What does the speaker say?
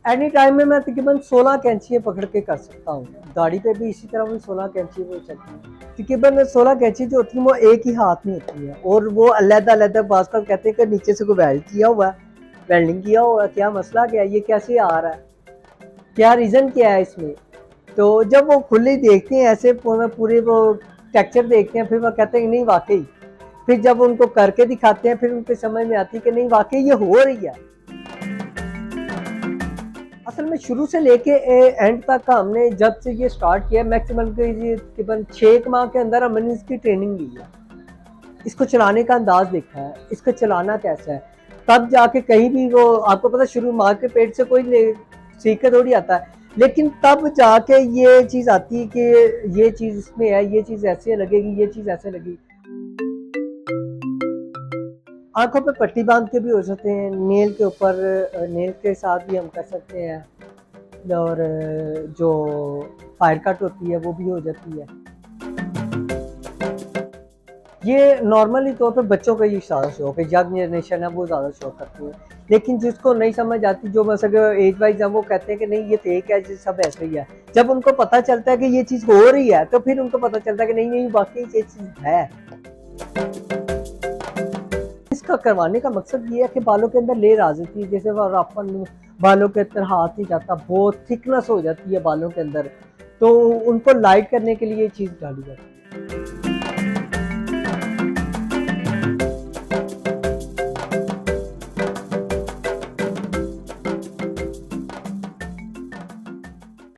Any time में मैं तकरीबन 16 कैंचियाँ पकड़ के कर सकता हूँ। गाड़ी पे भी इसी तरह वो 16 कैंची वो चलती है। तकरीबन 16 कैंची जो होती है वो एक ही हाथ में होती है और वो अलग-अलग बाज़ का कहते हैं कि नीचे से कोई वेल्ड किया हुआ है, वेल्डिंग किया हुआ है, क्या मसला क्या है, ये कैसे आ रहा है, क्या रीज़न क्या है इसमें? तो जब वो खुली देखते हैं ऐसे पूरे वो टेक्सचर देखते हैं, फिर वो कहते हैं नहीं वाक़ई। फिर जब उनको करके दिखाते हैं, फिर उनको समझ में आती है कि नहीं वाक़ई ये हो रही है। असल में शुरू से लेके एंड तक का हमने जब से ये स्टार्ट किया मैक्सिमम ये तकरीबन 6 माह के अंदर हमने इसकी ट्रेनिंग ली है, इसको चलाने का अंदाज देखा है, इसका चलाना कैसा है, तब जाके कहीं भी वो आपको पता शुरू माँ के पेट से कोई सीख के थोड़ी आता है, लेकिन तब जाके ये चीज़ आती है कि ये चीज़ इसमें है, ये चीज़ ऐसे लगेगी, ये चीज़ ऐसे लगेगी। आंखों पे पट्टी बांध के भी हो सकते हैं, नेल के ऊपर नेल के साथ भी हम कर सकते हैं और जो फायर कट होती है वो भी हो जाती है। ये नॉर्मली तौर पे बच्चों का ये ज़्यादा शौक है, यंग जनरेशन है वो ज़्यादा शौक करती है, लेकिन जिसको नहीं समझ आती जो मतलब एज वाइज है वो कहते हैं कि नहीं ये फेक है, ये सब ऐसे ही है। जब उनको पता चलता है कि ये चीज़ हो रही है तो फिर उनको पता चलता है कि नहीं नहीं वाकई ये चीज़ है। इसका करवाने का मकसद ये है कि बालों के अंदर लेयर आ जाती है, जैसे वो अपन बालों के अंदर हाथ नहीं जाता, बहुत थिकनेस हो जाती है बालों के अंदर, तो उनको लाइट करने के लिए ये चीज़ डाली जाती है।